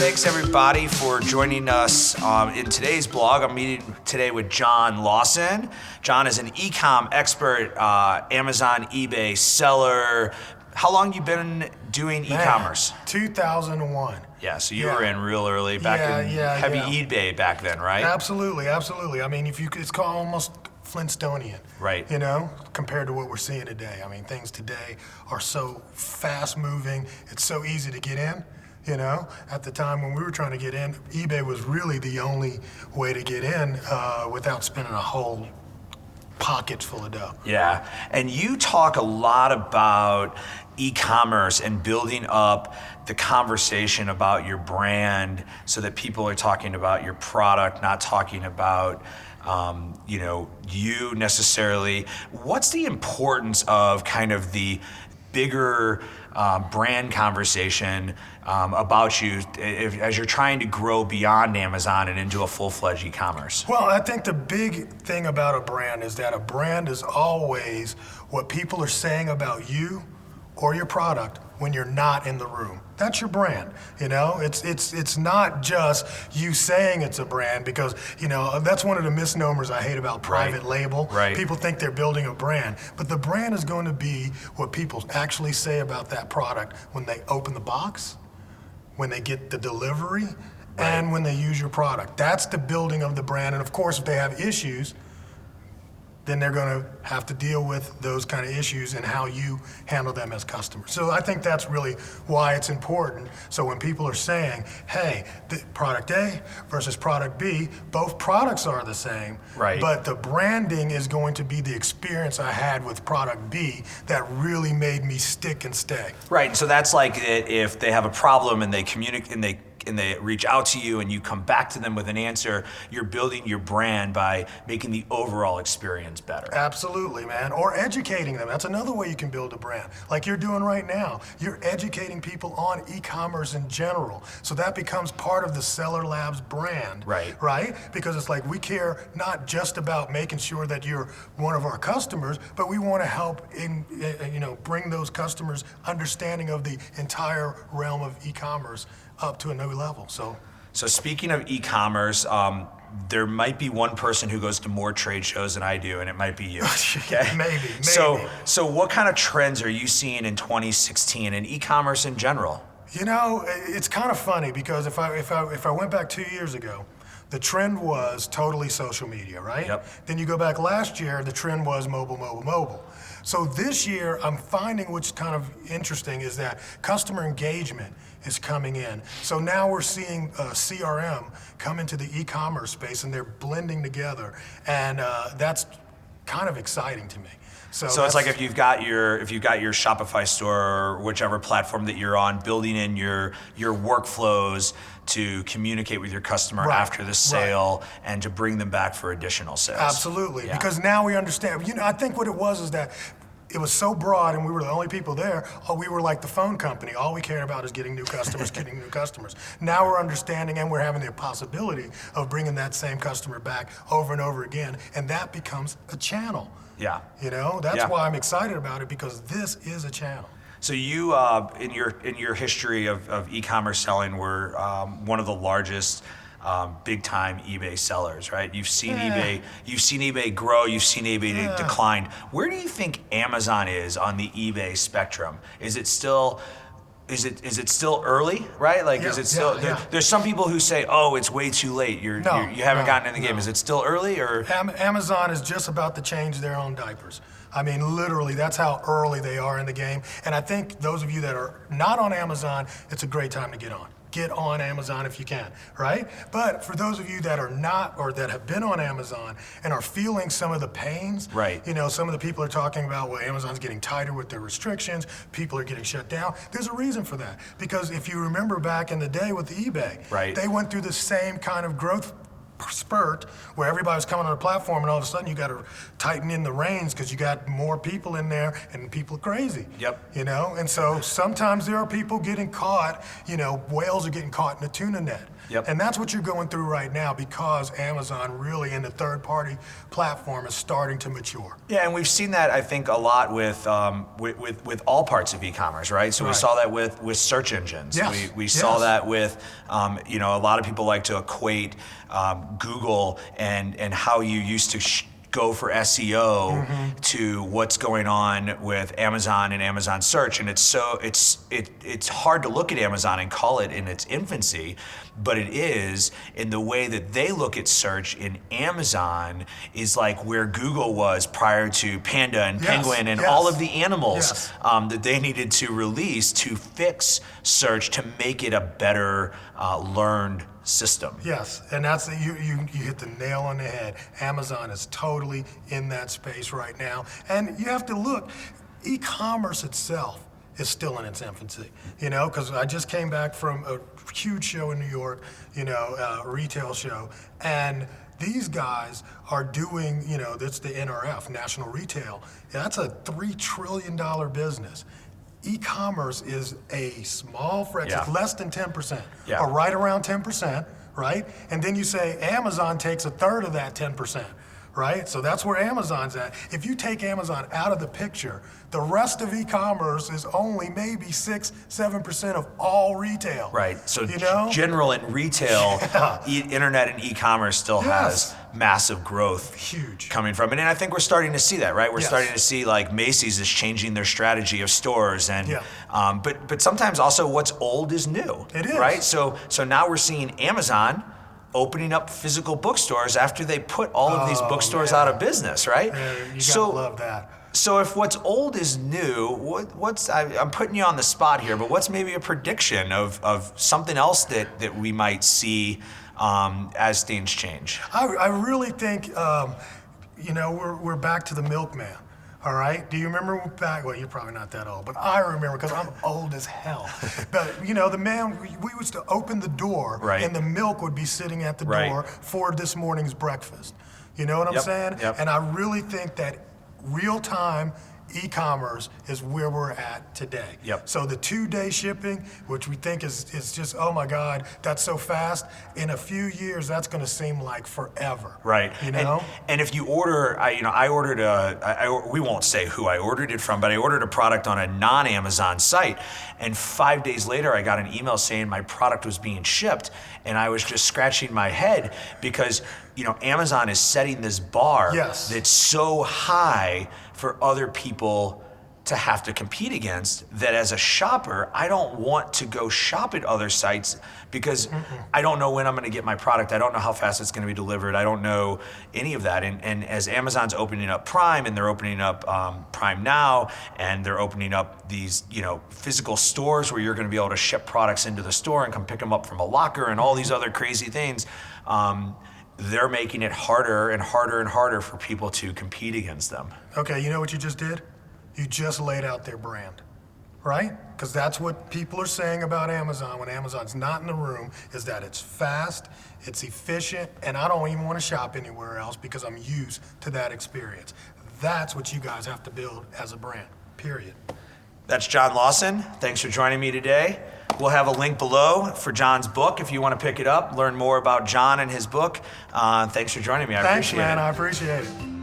Thanks everybody for joining us in today's blog. I'm meeting today with John Lawson. John is an e-com expert, Amazon, eBay seller. How long you been doing e-commerce? 2001. Yeah, so you were in real early, back in heavy eBay back then, right? Absolutely. I mean, it's called almost Flintstonian, right? Compared to what we're seeing today. I mean, things today are so fast moving. It's so easy to get in. At the time when we were trying to get in, eBay was really the only way to get in without spending a whole pockets full of dough. Yeah, and you talk a lot about e-commerce and building up the conversation about your brand so that people are talking about your product, not talking about you necessarily. What's the importance of kind of the bigger brand conversation about you as you're trying to grow beyond Amazon and into a full-fledged e-commerce? Well, I think the big thing about a brand is that a brand is always what people are saying about you or your product when you're not in the room. That's your brand. It's not just you saying it's a brand, because that's one of the misnomers I hate about private label. Right. People think they're building a brand, but the brand is going to be what people actually say about that product when they open the box, when they get the delivery, and when they use your product. That's the building of the brand. And of course, if they have issues, then they're going to have to deal with those kind of issues and how you handle them as customers. So I think that's really why it's important. So when people are saying, hey, the product A versus product B, both products are the same, but the branding is going to be the experience I had with product B that really made me stick and stay. Right, so that's like if they have a problem and they communicate and they reach out to you and you come back to them with an answer, you're building your brand by making the overall experience better. Absolutely, man. Or educating them. That's another way you can build a brand. Like you're doing right now. You're educating people on e-commerce in general. So that becomes part of the Seller Labs brand. Right? Because it's like we care not just about making sure that you're one of our customers, but we want to help bring those customers understanding of the entire realm of e-commerce up to a new level. So speaking of e-commerce, there might be one person who goes to more trade shows than I do, and it might be you. Okay? Maybe. So what kind of trends are you seeing in 2016 in e-commerce in general? It's kind of funny because if I went back 2 years ago, the trend was totally social media, right? Yep. Then you go back last year, the trend was mobile. So this year, I'm finding what's kind of interesting is that customer engagement is coming in. So now we're seeing CRM come into the e-commerce space, and they're blending together, and that's kind of exciting to me. So it's like if you've got your Shopify store or whichever platform that you're on, building in your workflows to communicate with your customer after the sale and to bring them back for additional sales. Absolutely, because now we understand. I think what it was is that it was so broad and we were the only people there. We were like the phone company. All we cared about is getting new customers, Now we're understanding, and we're having the possibility of bringing that same customer back over and over again, and that becomes a channel. Yeah. That's why I'm excited about it, because this is a channel. So you, in your history of e-commerce selling, were one of the largest big-time eBay sellers, right? You've seen eBay grow. You've seen eBay decline. Where do you think Amazon is on the eBay spectrum? Is it still early, right? Like, is it still? There's some people who say, "Oh, it's way too late. You haven't gotten in the game." Is it still early, or? Amazon is just about to change their own diapers. I mean, literally, that's how early they are in the game. And I think those of you that are not on Amazon, it's a great time to get on. Get on Amazon if you can, right? But for those of you that are not, or that have been on Amazon and are feeling some of the pains, some of the people are talking about, well, Amazon's getting tighter with their restrictions, people are getting shut down. There's a reason for that. Because if you remember back in the day with eBay, they went through the same kind of growth spurt where everybody was coming on the platform, and all of a sudden you got to tighten in the reins because you got more people in there, and people are crazy. Yep. You know, and so sometimes there are people getting caught. You know, whales are getting caught in a tuna net. Yep. And that's what you're going through right now because Amazon really in the third-party platform is starting to mature. Yeah, and we've seen that I think a lot with all parts of e-commerce, right? So we Right. saw that with search engines. Yes. We saw Yes. that with you know, a lot of people like to equate Google and how you used to go for SEO to what's going on with Amazon and Amazon search, and it's hard to look at Amazon and call it in its infancy, but it is in the way that they look at search in Amazon is like where Google was prior to Panda and Yes, Penguin and yes. all of the animals Yes. that they needed to release to fix search to make it a better learned system. Yes, and that's you hit the nail on the head. Amazon is totally in that space right now, and you have to look. E-commerce itself is still in its infancy, you know, because I just came back from a huge show in New York, you know, a retail show, and these guys are doing, you know, that's the NRF, National Retail. That's a $3 trillion business. E-commerce is a small fraction, Yeah. it's less than 10%, Yeah. or right around 10%, right? And then you say Amazon takes a third of that 10%, right? So that's where Amazon's at. If you take Amazon out of the picture, the rest of e-commerce is only maybe 6-7% of all retail. Right. So you know? general and retail, Yeah. internet and e-commerce still Yes. has massive growth Huge. coming from it. And I think we're starting to see that, right? We're Yes. starting to see like Macy's is changing their strategy of stores, and Yeah. but sometimes also what's old is new. It is. Right. So now we're seeing Amazon opening up physical bookstores after they put all of these bookstores man. out of business, right? Yeah, you gotta love that. So if what's old is new, I'm putting you on the spot here, but what's maybe a prediction of something else that we might see as things change? I really think, you know, we're back to the milkman. All right. Do you remember back? Well, you're probably not that old, but I remember because I'm old as hell. But you know, the man we used to open the door, Right. and the milk would be sitting at the Right. door for this morning's breakfast. You know what I'm Yep, saying? yep. And I really think that real-time e-commerce is where we're at today. Yep. So the 2-day shipping, which we think is just, oh my God, that's so fast. In a few years, that's going to seem like forever. Right. You know? And if you order, I ordered we won't say who I ordered it from, but I ordered a product on a non-Amazon site, and 5 days later I got an email saying my product was being shipped, and I was just scratching my head because, you know, Amazon is setting this bar Yes. that's so high for other people to have to compete against that as a shopper, I don't want to go shop at other sites because I don't know when I'm going to get my product. I don't know how fast it's going to be delivered. I don't know any of that. And as Amazon's opening up Prime, and they're opening up Prime Now, and they're opening up these, you know, physical stores where you're going to be able to ship products into the store and come pick them up from a locker and all these other crazy things, they're making it harder and harder and harder for people to compete against them. Okay, you know what you just did? You just laid out their brand, right? Because that's what people are saying about Amazon when Amazon's not in the room, is that it's fast, it's efficient, and I don't even want to shop anywhere else because I'm used to that experience. That's what you guys have to build as a brand, period. That's John Lawson. Thanks for joining me today. We'll have a link below for John's book if you want to pick it up, learn more about John and his book. Thanks for joining me. I Thanks, appreciate man. it. I appreciate it.